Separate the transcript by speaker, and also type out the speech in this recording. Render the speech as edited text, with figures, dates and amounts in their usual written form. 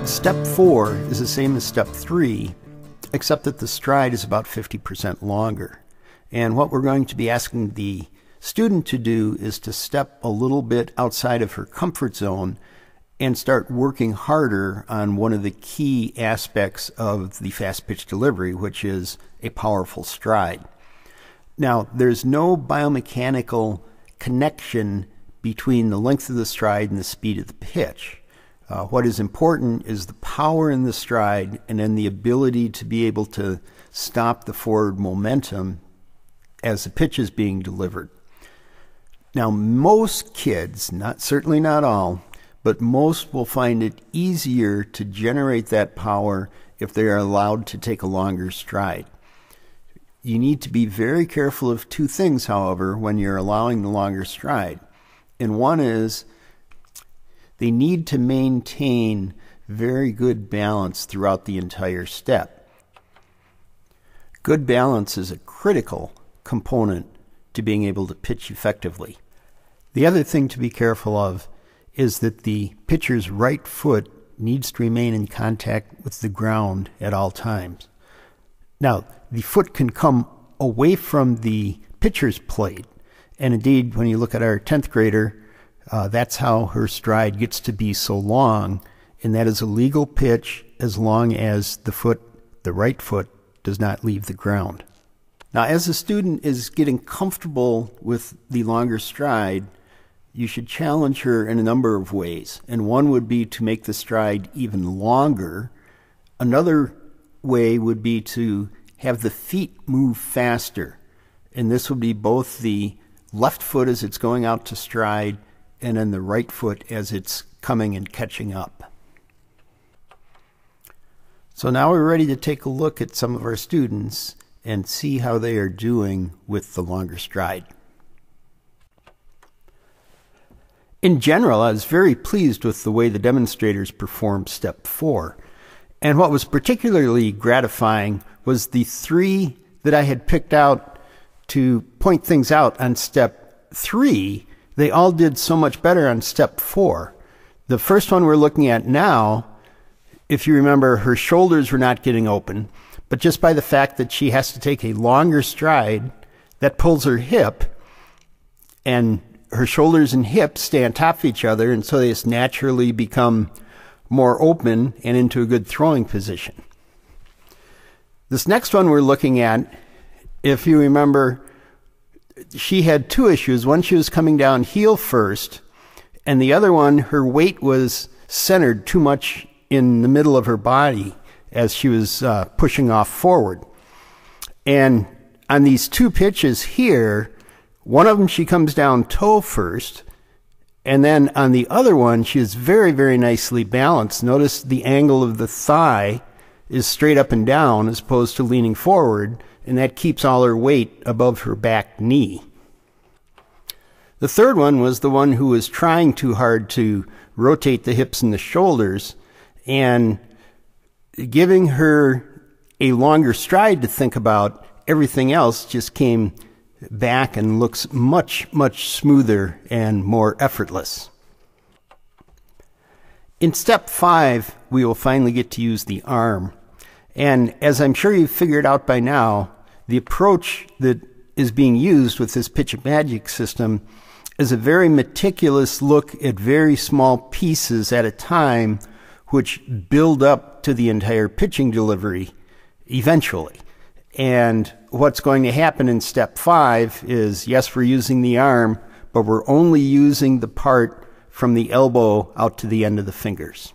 Speaker 1: Step 4 is the same as step 3, except that the stride is about 50% longer. And what we're going to be asking the student to do is to step a little bit outside of her comfort zone and start working harder on one of the key aspects of the fast pitch delivery, which is a powerful stride. Now, there's no biomechanical connection between the length of the stride and the speed of the pitch. What is important is the power in the stride and then the ability to be able to stop the forward momentum as the pitch is being delivered. Now, most kids, certainly not all, but most will find it easier to generate that power if they are allowed to take a longer stride. You need to be very careful of two things, however, when you're allowing the longer stride. And one is they need to maintain very good balance throughout the entire step. Good balance is a critical component to being able to pitch effectively. The other thing to be careful of is that the pitcher's right foot needs to remain in contact with the ground at all times. Now, the foot can come away from the pitcher's plate, and indeed, when you look at our 10th grader, that's how her stride gets to be so long, and that is a legal pitch as long as the right foot, does not leave the ground. Now, as the student is getting comfortable with the longer stride, you should challenge her in a number of ways, and one would be to make the stride even longer. Another way would be to have the feet move faster, and this would be both the left foot as it's going out to stride and then the right foot as it's coming and catching up. So now we're ready to take a look at some of our students and see how they are doing with the longer stride. In general, I was very pleased with the way the demonstrators performed step 4. And what was particularly gratifying was the 3 that I had picked out to point things out on step 3. They all did so much better on step 4. The first one we're looking at now, if you remember, her shoulders were not getting open, but just by the fact that she has to take a longer stride, that pulls her hip, and her shoulders and hips stay on top of each other, and so they just naturally become more open and into a good throwing position. This next one we're looking at, if you remember, she had 2 issues. One, she was coming down heel first, and the other one, her weight was centered too much in the middle of her body as she was pushing off forward. And on these 2 pitches here, one of them she comes down toe first, and then on the other one she is very, very nicely balanced. Notice the angle of the thigh is straight up and down as opposed to leaning forward, and that keeps all her weight above her back knee. The third one was the one who was trying too hard to rotate the hips and the shoulders, and giving her a longer stride to think about, everything else just came back and looks much, much smoother and more effortless. In step 5, we will finally get to use the arm. And as I'm sure you've figured out by now, the approach that is being used with this PitchingMagic system is a very meticulous look at very small pieces at a time, which build up to the entire pitching delivery eventually. And what's going to happen in step 5 is, yes, we're using the arm, but we're only using the part from the elbow out to the end of the fingers.